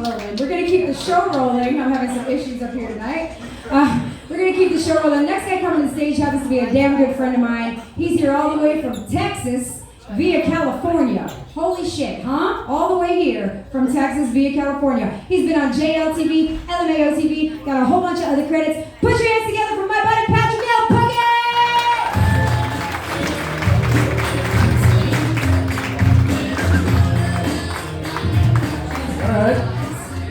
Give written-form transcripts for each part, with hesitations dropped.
rolling. We're going to keep the show rolling. I'm having some issues up here tonight. We're going to keep the show rolling. Next guy coming to the stage happens to be a damn good friend of mine. He's here all the way from Texas via California. Holy shit, huh? All the way here from Texas via California. He's been on JLTV, LMAO TV, got a whole bunch of other credits. Put your hands together for my buddy Patrick Puckett! Alright.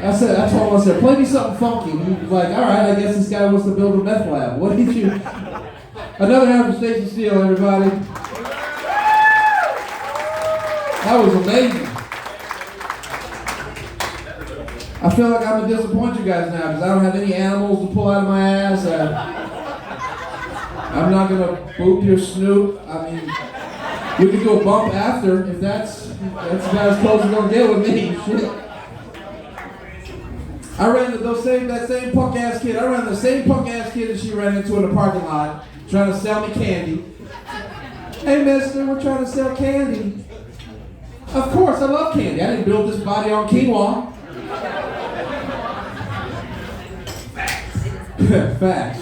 I told him, I said, play me something funky. And he was like, alright, I guess this guy wants to build a meth lab. What did you... Another hand for Stacey Steele, everybody. That was amazing. I feel like I'm gonna disappoint you guys now because I don't have any animals to pull out of my ass. I'm not gonna boop your snoot. I mean, we can do a bump after if that's about as close as you're gonna get with me. Shit. I ran into that same punk ass kid. I ran the same punk ass kid that she ran into in the parking lot trying to sell me candy. Hey mister, we're trying to sell candy. Of course, I love candy. I didn't build this body on quinoa. Facts.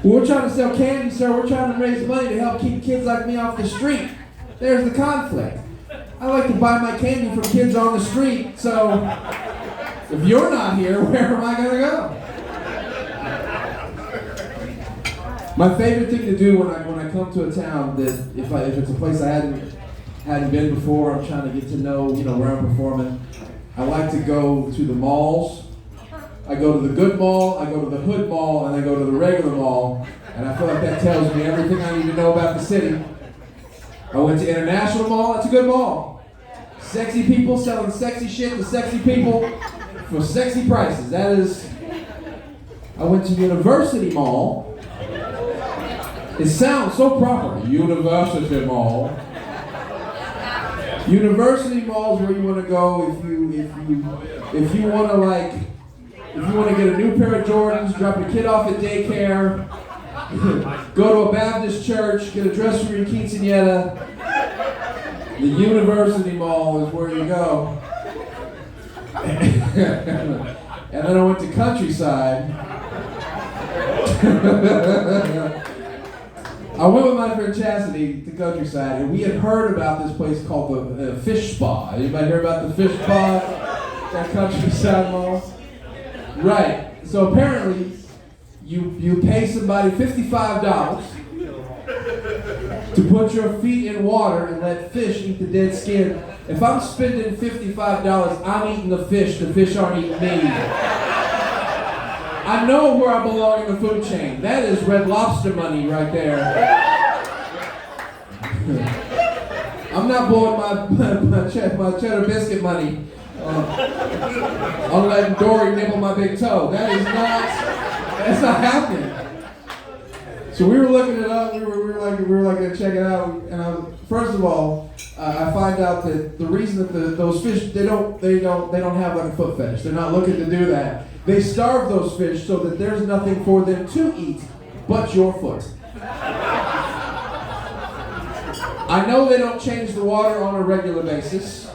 We're trying to sell candy, sir. We're trying to raise money to help keep kids like me off the street. There's the conflict. I like to buy my candy from kids on the street, so if you're not here, where am I gonna go? My favorite thing to do when I come to a town that if it's a place I hadn't been before, I'm trying to get to know where I'm performing. I like to go to the malls. I go to the good mall, I go to the hood mall, and I go to the regular mall, and I feel like that tells me everything I need to know about the city. I went to International Mall. That's a good mall. Sexy people selling sexy shit to sexy people for sexy prices. That is. I went to University Mall. It sounds so proper. University Mall. University Mall is where you want to go if you want to get a new pair of Jordans, drop your kid off at daycare, go to a Baptist church, get a dress for your quinceañera. The University Mall is where you go. And then I went to Countryside. I went with my friend Chastity to Countryside, and we had heard about this place called the Fish Spa. Anybody hear about the Fish Spa at Countryside Mall? Right. So apparently, you pay somebody $55 to put your feet in water and let fish eat the dead skin. If I'm spending $55, I'm eating the fish aren't eating me. I know where I belong in the food chain. That is Red Lobster money right there. I'm not blowing my cheddar biscuit money on letting Dory nibble my big toe. That's not happening. So we were looking it up. We were like gonna check it out. And first of all, I find out that the reason that those fish they don't have like a foot fetish. They're not looking to do that. They starve those fish so that there's nothing for them to eat but your foot. I know they don't change the water on a regular basis.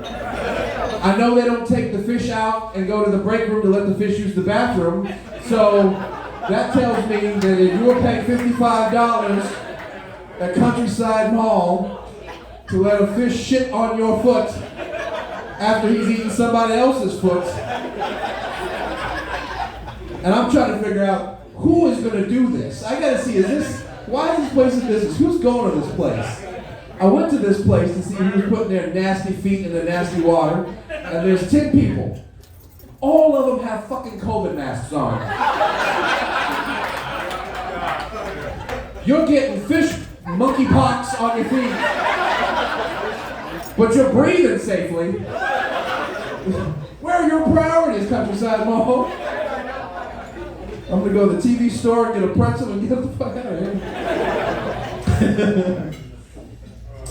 I know they don't take the fish out and go to the break room to let the fish use the bathroom. So that tells me that if you were paying $55 at Countryside Mall to let a fish shit on your foot after he's eaten somebody else's foot, and I'm trying to figure out who is going to do this. I got to see, why is this place in business? Who's going to this place? I went to this place to see who's putting their nasty feet in the nasty water, and there's 10 people. All of them have fucking COVID masks on. You're getting fish monkeypox on your feet, but you're breathing safely. Where are your priorities, Countryside Mall? I'm gonna go to the TV store, get a pretzel, and get the fuck out of here.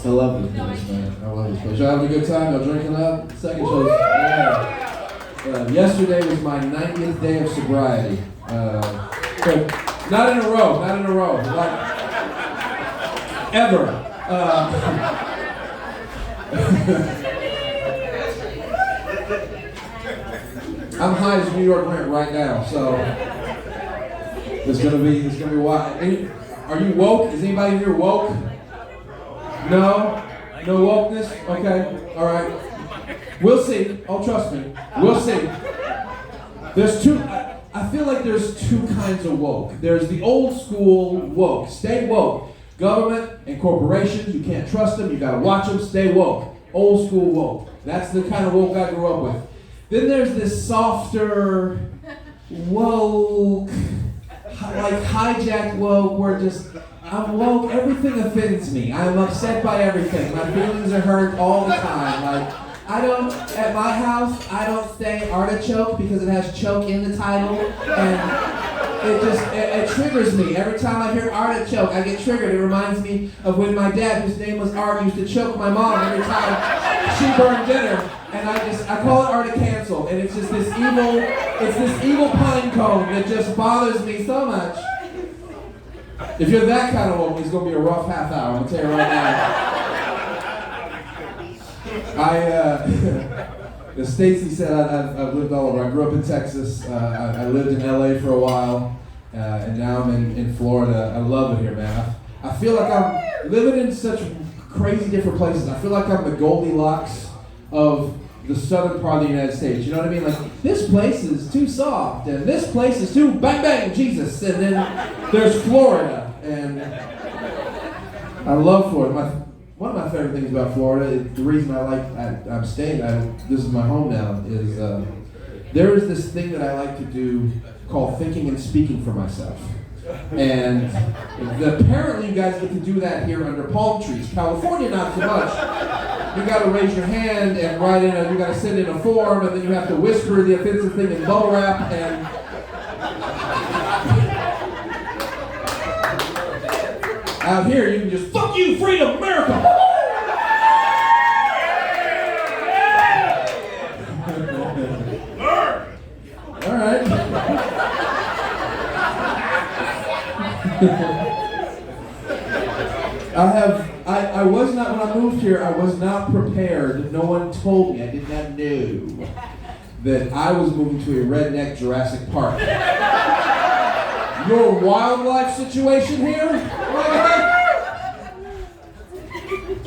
I love this place, man. I love this place. Y'all having a good time? Y'all drinking up? Second show. Yeah. Yesterday was my 90th day of sobriety. So not in a row. Like, ever. I'm high as New York rent right now, so it's gonna be wild. Are you woke? Is anybody here woke? No? No wokeness? Okay, all right. We'll see. Oh, trust me. We'll see. There's two. I feel like there's two kinds of woke. There's the old school woke. Stay woke. Government and corporations, you can't trust them. You gotta watch them. Stay woke. Old school woke. That's the kind of woke I grew up with. Then there's this softer woke, like hijacked woke, where just I'm woke. Everything offends me. I'm upset by everything. My feelings are hurt all the time. Like. At my house, I don't say artichoke because it has choke in the title, and it triggers me. Every time I hear artichoke, I get triggered. It reminds me of when my dad, whose name was Art, used to choke my mom every time she burned dinner, and I call it Art to cancel, and it's just this evil pine cone that just bothers me so much. If you're that kind of woman, it's gonna be a rough half hour, I'm gonna tell you right now. As Stacy said, I've lived all over. I grew up in Texas. I lived in LA for a while, and now I'm in Florida. I love it here, man. I feel like I'm living in such crazy different places. I feel like I'm the Goldilocks of the southern part of the United States. You know what I mean? Like, this place is too soft, and this place is too bang bang Jesus, and then there's Florida, and I love Florida. One of my favorite things about Florida, the reason I'm staying, this is my home now, is there is this thing that I like to do called thinking and speaking for myself. And apparently you guys get to do that here under palm trees. California, not so much. You got to raise your hand and you got to send in a form, and then you have to whisper the offensive thing in bubble wrap, and out here, you can just, fuck you, freedom, America! All right. I was not, when I moved here, I was not prepared. No one told me, I did not know that I was moving to a redneck Jurassic Park. Your wildlife situation here?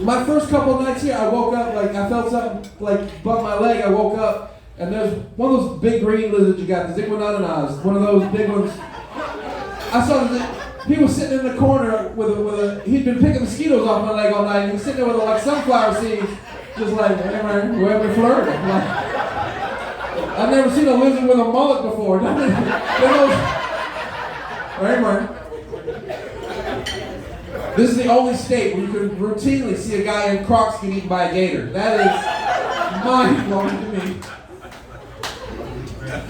My first couple of nights here, I woke up like I felt something like bump my leg. I woke up and there's one of those big green lizards you got, the Iguanodontas, one of those big ones. I saw that he was sitting in the corner with he'd been picking mosquitoes off my leg all night. And he was sitting there with like sunflower seeds, just like, hey man, we're in Florida. Like, I've never seen a lizard with a mullet before. Hey man. This is the only state where you can routinely see a guy in Crocs get eaten by a gator. That is mind-blowing to me.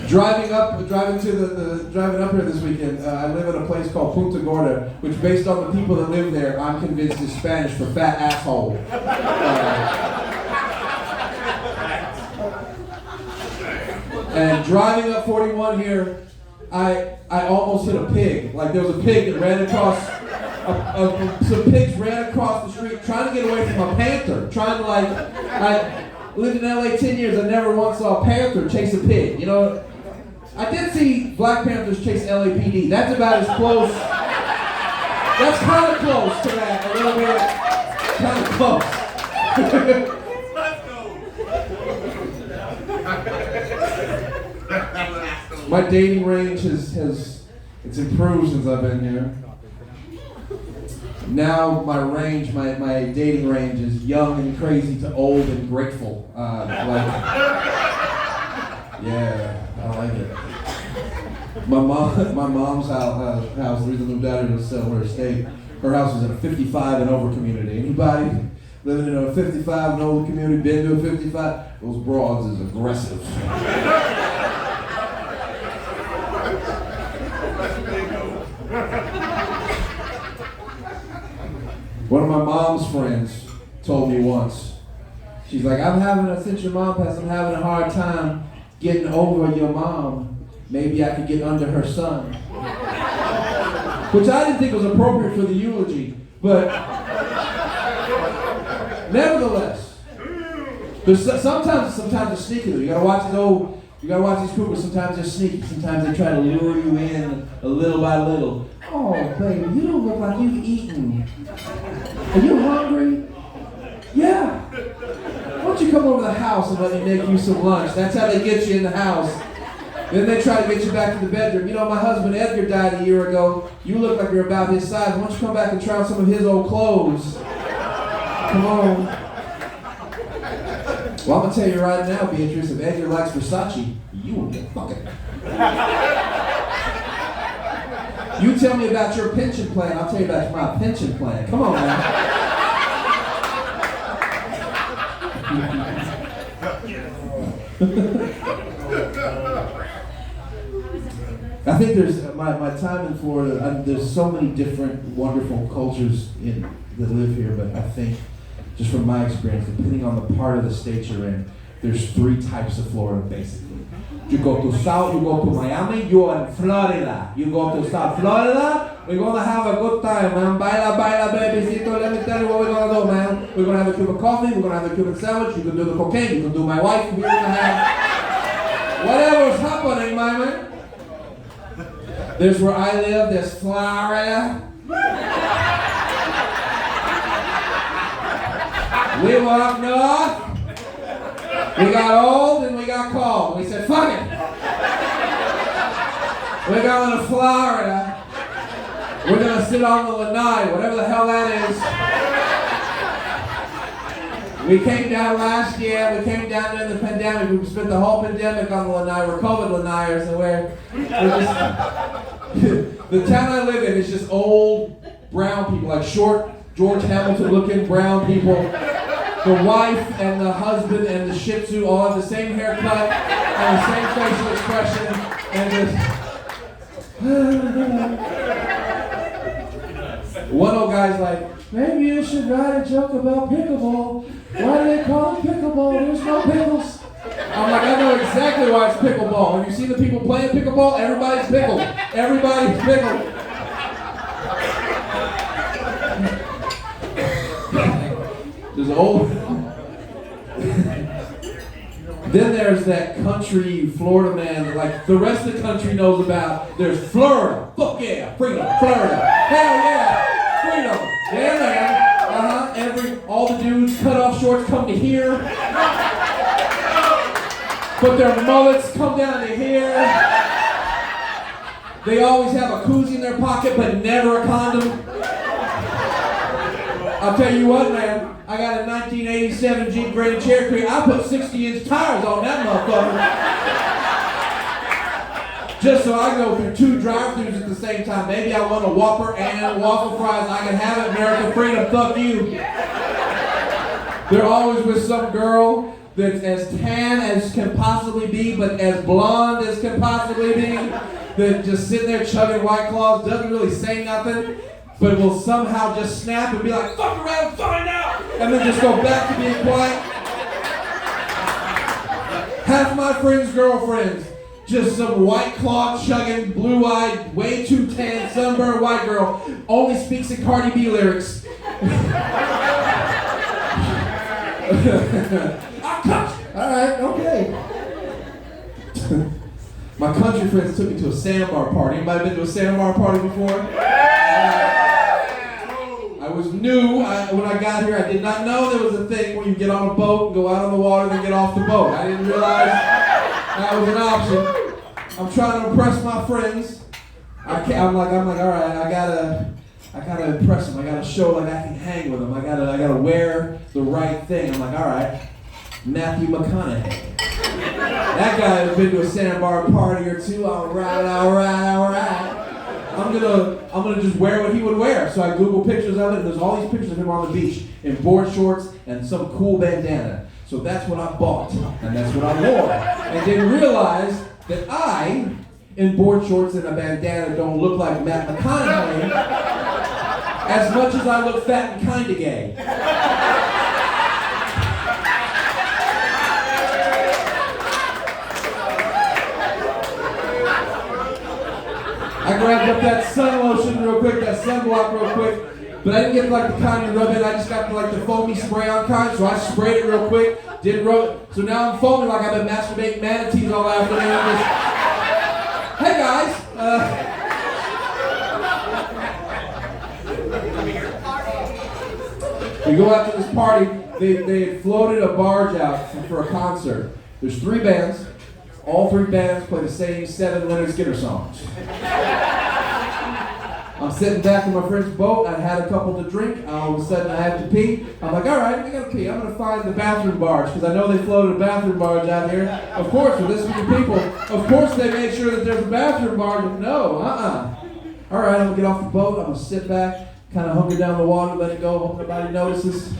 Driving up here this weekend, I live in a place called Punta Gorda, which based on the people that live there, I'm convinced is Spanish for fat asshole. And driving up 41 here, I almost hit a pig. Like there was a pig that ran across, some pigs ran across the street trying to get away from a panther. I lived in LA 10 years, I never once saw a panther chase a pig. You know, I did see Black Panthers chase LAPD. That's about as close, that's kind of close to that, a little bit, kind of close. My dating range has improved since I've been here. Now my dating range is young and crazy to old and grateful. Yeah, I like it. My mom's house, the reason I moved out here to sell her estate, her house is in a 55 and over community. Anybody living in a 55 and over community, been to a 55? Those broads is aggressive. One of my mom's friends told me once, she's like, since your mom passed, I'm having a hard time getting over your mom. Maybe I could get under her son. Which I didn't think was appropriate for the eulogy, but nevertheless, there's sometimes it's sneaky. You gotta watch You gotta watch these cougars. Sometimes they're sneaky. Sometimes they try to lure you in a little by little. Oh, baby, you don't look like you've eaten. Are you hungry? Yeah. Why don't you come over to the house and let me make you some lunch? That's how they get you in the house. Then they try to get you back to the bedroom. You know, my husband Edgar died a year ago. You look like you're about his size. Why don't you come back and try on some of his old clothes? Come on. Well, I'm going to tell you right now, Beatrice, if Edgar likes Versace, you will get fucking. You tell me about your pension plan, I'll tell you about my pension plan. Come on, man. I think there's my time in Florida. There's so many different wonderful cultures that live here, but I think just from my experience, depending on the part of the state you're in, there's 3 types of Florida basically. You go to South, you go to Miami, you're in Florida. You go to South Florida, we're gonna have a good time, man. Baila, baila, babycito. Let me tell you what we're gonna do, man. We're gonna have a Cuban coffee, we're gonna have a Cuban sandwich, you can do the cocaine, you can do my wife, we're gonna have whatever's happening, my man. There's where I live, there's Florida. We walk north, we got old and we got cold. We said, fuck it. We're going to Florida. We're going to sit on the lanai, whatever the hell that is. We came down last year, we came down during the pandemic. We spent the whole pandemic on the lanai. We're COVID lanaiers, and we're just, the town I live in is just old brown people, like short George Hamilton looking brown people. The wife and the husband and the Shih Tzu all have the same haircut and the same facial expression and one old guy's like, maybe you should write a joke about pickleball. Why do they call it pickleball? There's no pickles. I'm like, I know exactly why it's pickleball. Have you seen the people playing pickleball? Everybody's pickled. Everybody's pickled. There's old. Then there's that country Florida man that like the rest of the country knows about. There's Florida. Fuck yeah. Freedom. Florida. Hell yeah. Freedom. Yeah, man. All the dudes cut off shorts come to here. But their mullets come down to here. They always have a koozie in their pocket, but never a condom. I'll tell you what, man. I got a 1987 Jeep Grand Cherokee. I put 60-inch tires on that motherfucker. Just so I go through 2 drive-thrus at the same time. Maybe I want a Whopper and waffle fries. I can have it, American freedom. Fuck you. They're always with some girl that's as tan as can possibly be, but as blonde as can possibly be. That just sitting there chugging White Claws, doesn't really say nothing, but will somehow just snap and be like, fuck around and find out! And then just go back to being quiet. Half my friends' girlfriends, just some White Claw chugging, blue-eyed, way too tan, sunburned white girl, only speaks in Cardi B lyrics. Alright, okay. My country friends took me to a sandbar party. Anybody been to a sandbar party before? I was new when I got here. I did not know there was a thing where you get on a boat and go out on the water and then get off the boat. I didn't realize that was an option. I'm trying to impress my friends. I'm like, all right, I gotta impress them. I gotta show like I can hang with them. I gotta wear the right thing. I'm like, all right, Matthew McConaughey. That guy has been to a sandbar party or two. All right. I'm gonna just wear what he would wear. So I Google pictures of it, and there's all these pictures of him on the beach in board shorts and some cool bandana. So that's what I bought, and that's what I wore. And didn't realize that I, in board shorts and a bandana, don't look like Matt McConaughey as much as I look fat and kinda gay. I grabbed up that sun lotion real quick, that sunblock real quick. But I didn't get like the kind you rub in, I just got like the foamy spray on kind, so I sprayed it real quick, didn't rub it. So now I'm foaming like I've been masturbating manatees all afternoon. Hey guys! We go out to this party, they had floated a barge out for a concert. There's 3 bands, all 3 bands play the same 7 Leonard Skinner songs. I'm sitting back in my friend's boat, I had a couple to drink, all of a sudden I had to pee. I'm like, alright, I gotta pee, I'm gonna find the bathroom barge, because I know they floated a bathroom barge out here. Of course, with this many people, of course they made sure that there's a bathroom barge. No, Alright, I'm gonna get off the boat, I'm gonna sit back, kind of hunker down the water, let it go, hope nobody notices.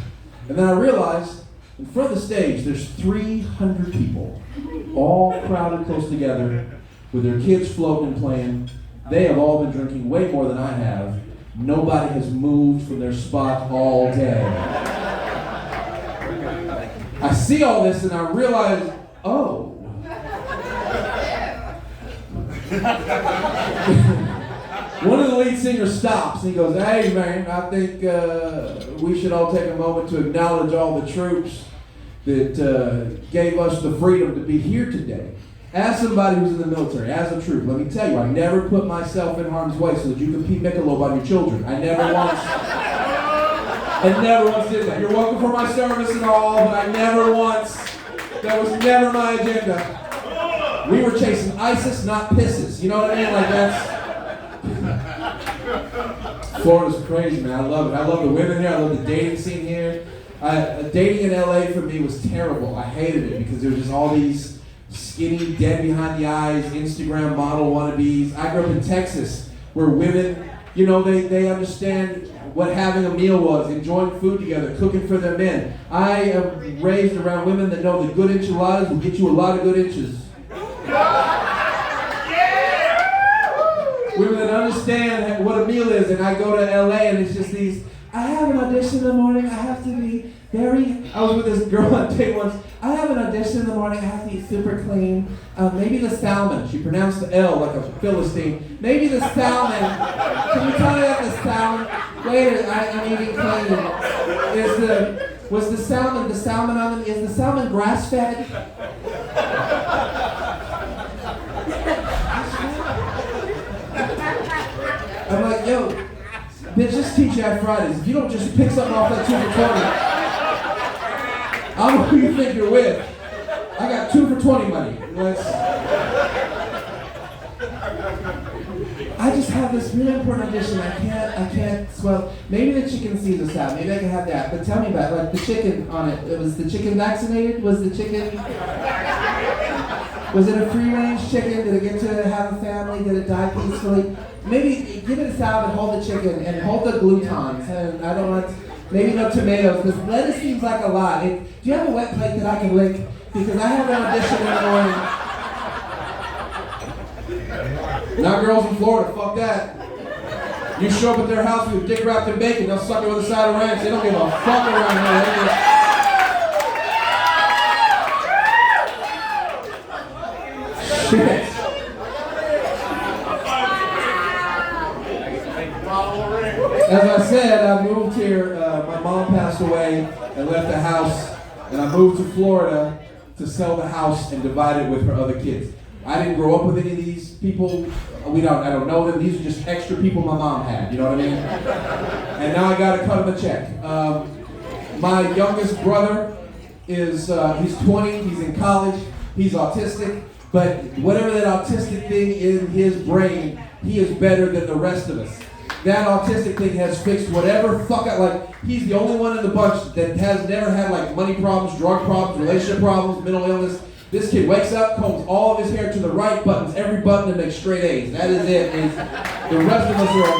And then I realized, in front of the stage, there's 300 people, all crowded close together, with their kids floating and playing. They have all been drinking way more than I have. Nobody has moved from their spot all day. I see all this and I realize, oh. One of the lead singers stops and he goes, hey man, I think we should all take a moment to acknowledge all the troops that gave us the freedom to be here today. As somebody who's in the military, as a troop, let me tell you, I never put myself in harm's way so that you can Pete Michelob on your children. I never once did that. You're welcome for my service and all, but I never once, that was never my agenda. We were chasing ISIS, not pisses. You know what I mean? Like that's... Florida's crazy, man. I love it. I love the women here. I love the dating scene here. Dating in LA for me was terrible. I hated it because there was just all these skinny, dead behind the eyes, Instagram model wannabes. I grew up in Texas where women, you know, they understand what having a meal was, enjoying food together, cooking for their men. I am raised around women that know that good enchiladas will get you a lot of good inches. Women that understand what a meal is, and I go to LA and it's just these, I have an audition in the morning, I have to be I was with this girl on date once, I have an audition in the morning, I have to be super clean. Maybe the salmon, she pronounced the L like a Philistine. Maybe the salmon, can you tell me that the salmon, wait, I'm eating clean. Is the salmon grass-fed? I'm like, yo, bitch, just teach you at Fridays. If you don't just pick something off that 2 for 20, I don't know who you think you're with. I got 2 for 20 money. I just have this really important audition. I can't, well, maybe the chicken Caesar salad. Maybe I can have that. But tell me about it. Like the chicken on it. Was the chicken vaccinated? Was it a free-range chicken? Did it get to have a family? Did it die peacefully? Maybe give it a salad and hold the chicken and hold the gloutons. And I don't want, maybe no tomatoes, because lettuce seems like a lot. Do you have a wet plate that I can lick? Because I have an audition in the morning. Not girls in Florida, fuck that. You show up at their house with dick wrapped in bacon, they'll suck it with a side of ranch. They don't give a fuck around here. Shit. As I said, I moved here, my mom passed away and left the house, and I moved to Florida to sell the house and divide it with her other kids. I didn't grow up with any of these people. I don't know them. These are just extra people my mom had, you know what I mean? And now I gotta cut him a check. My youngest brother is, he's 20, he's in college, he's autistic, but whatever that autistic thing in his brain, he is better than the rest of us. That autistic thing has fixed whatever he's the only one in the bunch that has never had like money problems, drug problems, relationship problems, mental illness. This kid wakes up, combs all of his hair to the right, buttons every button and makes straight A's. That is it. The rest of us are a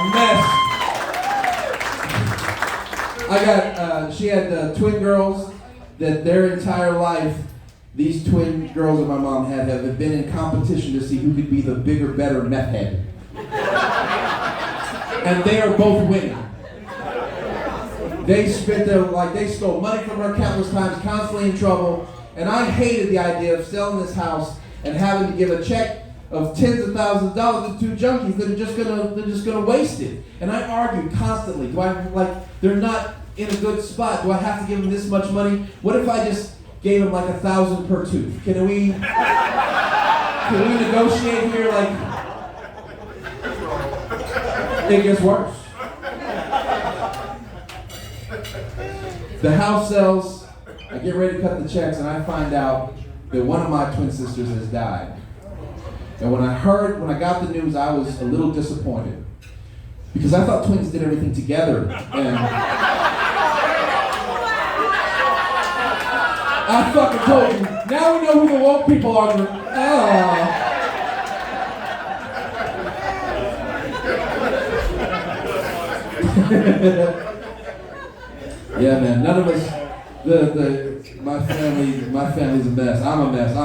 mess. She had twin girls that their entire life, these twin girls that my mom had have been in competition to see who could be the bigger, better meth head. And they are both winning. They they stole money from her countless times, constantly in trouble. And I hated the idea of selling this house and having to give a check of tens of thousands of dollars to two junkies that are just gonna waste it. And I argue constantly. Do I they're not in a good spot? Do I have to give them this much money? What if I just gave them like $1,000 per tooth? Can we negotiate here? Like, it gets worse. The house sells. I get ready to cut the checks, and I find out that one of my twin sisters has died. And when I got the news, I was a little disappointed because I thought twins did everything together. And I fucking told you. Now we know who the woke people are. Yeah, man. None of us. My family's a mess. I'm a mess.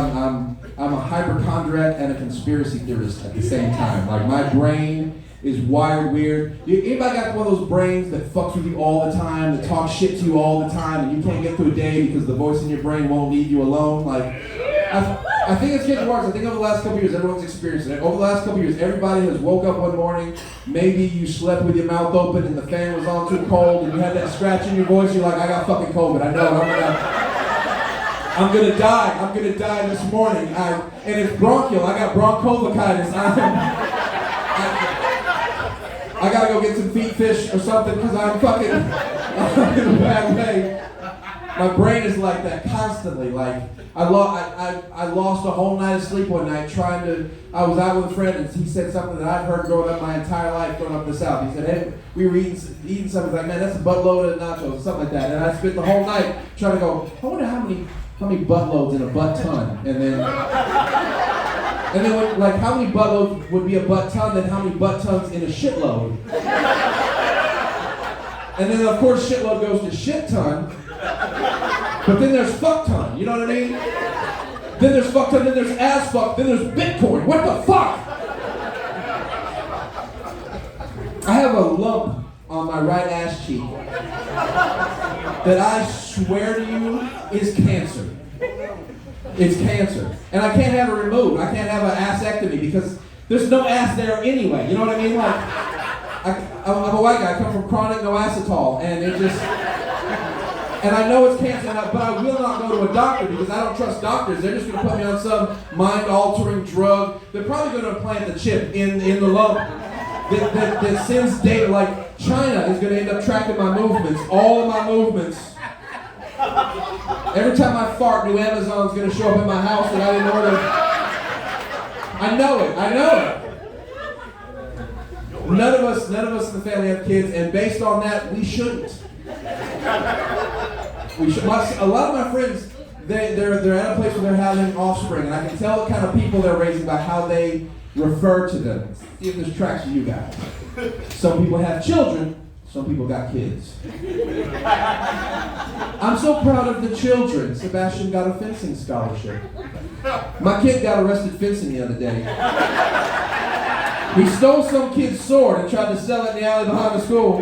I'm a hypochondriac and a conspiracy theorist at the same time. Like, my brain is wired weird. Anybody got one of those brains that fucks with you all the time, that talks shit to you all the time, and you can't get through a day because the voice in your brain won't leave you alone? Like, I think it's getting worse. I think over the last couple of years, everyone's experiencing it. Over the last couple of years, everybody has woke up one morning, maybe you slept with your mouth open and the fan was on too cold, and you had that scratch in your voice, you're like, I got fucking COVID. I know, I'm gonna die. I'm gonna die this morning. And it's bronchial. I got bronchiolitis. I gotta go get some feet fish or something because I'm in a bad way. My brain is like that constantly. Like, I lost a whole night of sleep one night I was out with a friend and he said something that I've heard growing up my entire life growing up in the South. He said, hey, we were eating something. Like, man, that's a buttload of nachos or something like that. And I spent the whole night trying to go, I wonder how many buttloads in a butt ton? And then how many buttloads would be a butt ton, then how many butt tons in a shitload? And then, of course, shitload goes to shit ton. But then there's fuck ton, you know what I mean? Then there's fuck ton, then there's ass fuck, then there's Bitcoin. What the fuck? I have a lump on my right ass cheek that I swear to you is cancer. It's cancer. And I can't have it removed. I can't have an assectomy because there's no ass there anyway. You know what I mean? Like, I'm a white guy. I come from chronic no acetol, and it just... And I know it's cancer, but I will not go to a doctor because I don't trust doctors. They're just going to put me on some mind-altering drug. They're probably going to implant the chip in the lump that sends data. Like, China is going to end up tracking my movements, all of my movements. Every time I fart, new Amazon's going to show up at my house that I didn't order. I know it. None of us in the family have kids, and based on that, we shouldn't. A lot of my friends, they're at a place where they're having offspring, and I can tell what kind of people they're raising by how they refer to them. See if this tracks for you guys. Some people have children, some people got kids. I'm so proud of the children. Sebastian got a fencing scholarship. My kid got arrested fencing the other day. He stole some kid's sword and tried to sell it in the alley behind the school.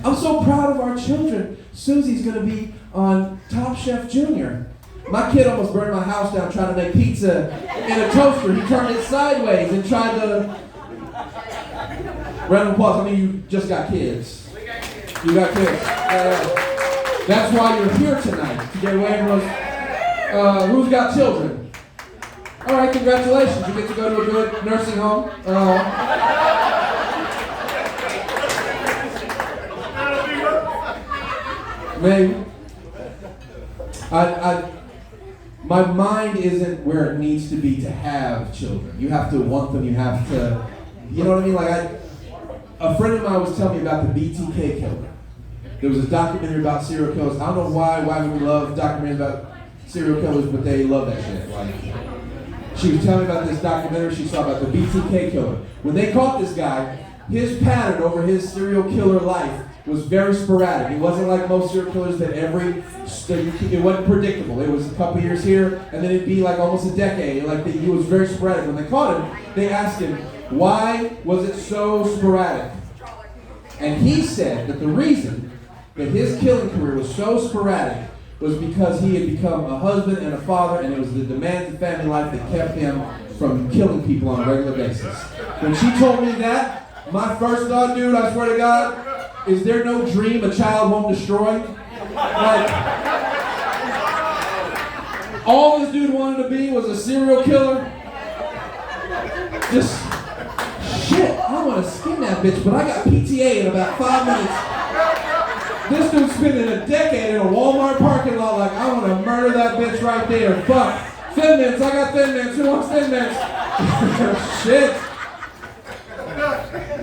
I'm so proud of our children. Susie's going to be on Top Chef Junior. My kid almost burned my house down trying to make pizza in a toaster. He turned it sideways and tried to... Round of applause. I mean, you just got kids. You got kids. That's why you're here tonight, to get away from us. Who's got children? All right, congratulations. You get to go to a good nursing home. Maybe. My mind isn't where it needs to be to have children. You have to want them. You have to, you know what I mean? Like, a friend of mine was telling me about the BTK killer. There was a documentary about serial killers. I don't know why we love documentaries about serial killers, but they love that shit. Like, she was telling me about this documentary she saw about the BTK killer. When they caught this guy, his pattern over his serial killer life was very sporadic. It wasn't like most serial killers that it wasn't predictable. It was a couple years here, and then it'd be like almost a decade. Like, he was very sporadic. When they caught him, they asked him, why was it so sporadic? And he said that the reason that his killing career was so sporadic was because he had become a husband and a father, and it was the demands of family life that kept him from killing people on a regular basis. When she told me that, my first thought, dude, I swear to God, is there no dream a child won't destroy? Like, all this dude wanted to be was a serial killer. Just, shit, I want to skin that bitch, but I got PTA in about 5 minutes. This dude's spending a decade in a Walmart parking lot like, I want to murder that bitch right there. Fuck. Thin minutes, I got thin minutes. Who wants thin minutes? Shit.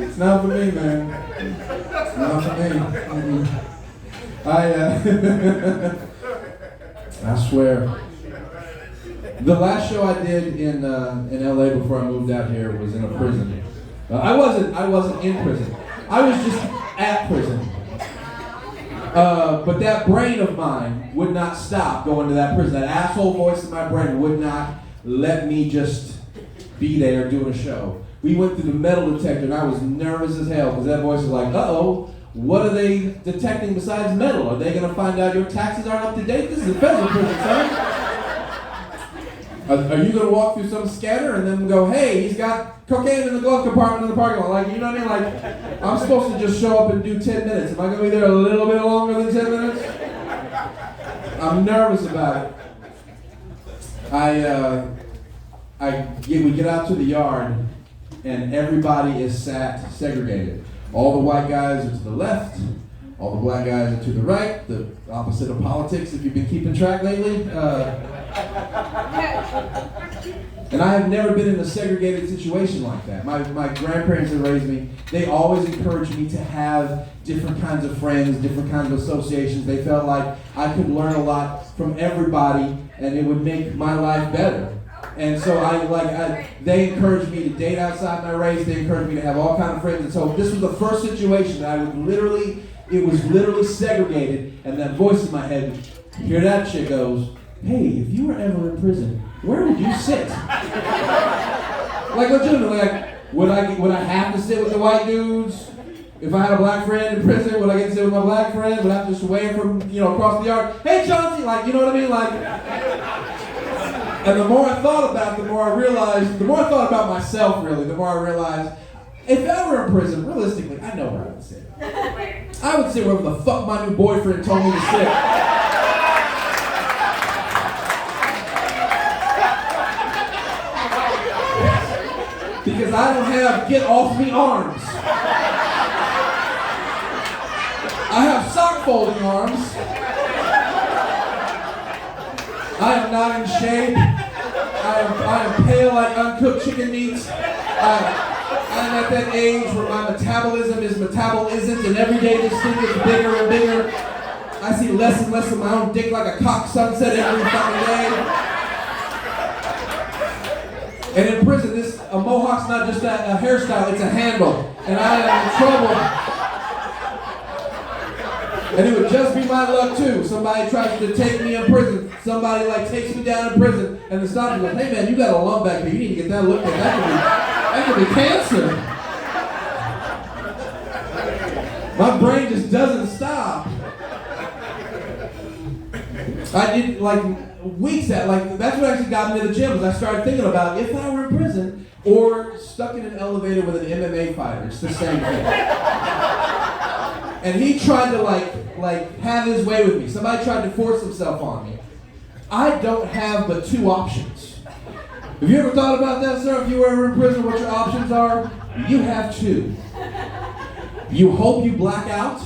It's not for me, man. It's not for me. I swear. The last show I did in LA before I moved out here was in a prison. I wasn't in prison. I was just at prison. But that brain of mine would not stop going to that prison. That asshole voice in my brain would not let me just be there doing a show. We went through the metal detector and I was nervous as hell because that voice was like, uh-oh, what are they detecting besides metal? Are they going to find out your taxes aren't up to date? This is a federal prison, son. Are you going to walk through some scanner and then go, hey, he's got cocaine in the glove compartment in the parking lot? Like, you know what I mean? Like, I'm supposed to just show up and do 10 minutes. Am I going to be there a little bit longer than 10 minutes? I'm nervous about it. We get out to the yard and everybody is sat segregated. All the white guys are to the left, all the black guys are to the right, the opposite of politics if you've been keeping track lately. And I have never been in a segregated situation like that. My grandparents that raised me, they always encouraged me to have different kinds of friends, different kinds of associations. They felt like I could learn a lot from everybody and it would make my life better. And so they encouraged me to date outside my race. They encouraged me to have all kinds of friends. And so this was the first situation that it was literally segregated. And that voice in my head, here that shit goes, hey, if you were ever in prison, where would you sit? Like legitimately, like, would I have to sit with the white dudes? If I had a black friend in prison, would I get to sit with my black friend? Would I have to sway from, across the yard? Hey, Chauncey, like, you know what I mean? Like, and the more I thought about it, the more I thought about myself, really, the more I realized, if I were in prison, realistically, I know where I would sit. I would sit wherever the fuck my new boyfriend told me to sit. Because I don't have get off me arms. I have sock folding arms. I am not in shape. I am pale like uncooked chicken meat. I'm at that age where my metabolism isn't, and every day this thing gets bigger and bigger. I see less and less of my own dick like a cock sunset every fucking day. And in prison, a mohawk's not just a hairstyle, it's a handle. And I am in trouble. And it would just be my luck too. Somebody tries to take me in prison. Somebody takes me down in prison and the doctor goes, hey man, you got a lump back here. You need to get that looked at. That could be cancer. My brain just doesn't stop. I did weeks at that's what actually got me to the gym was I started thinking about if I were in prison or stuck in an elevator with an MMA fighter. It's the same thing. And he tried to have his way with me. Somebody tried to force himself on me. I don't have but two options. Have you ever thought about that, sir? If you were ever in prison, what your options are? You have two. You hope you black out,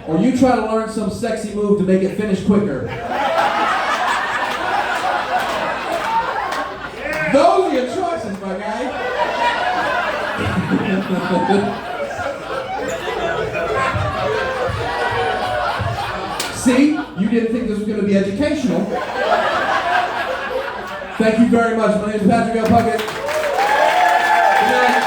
or you try to learn some sexy move to make it finish quicker. Those are your choices, my guy. See, you didn't think this was going to be educational. Thank you very much. My name is Patrick L. Puckett. Good night.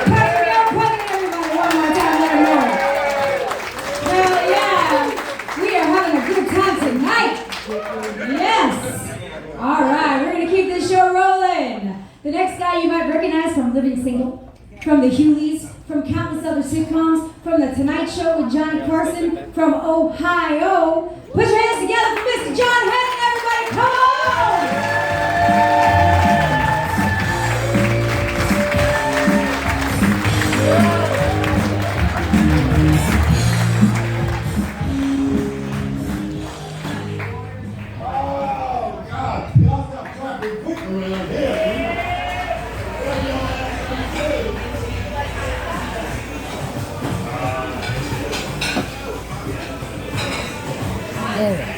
Patrick L. Puckett, everybody, one more time, let him know. Well, yeah, we are having a good time tonight. Yes. All right, we're going to keep this show rolling. The next guy you might recognize from Living Single, from the Huleys, from countless other sitcoms, from The Tonight Show with Johnny Carson, from Ohio. Put your hands together for Mr. John Henning, everybody, come on! Oh, God, y'all stop clapping quick around here. There.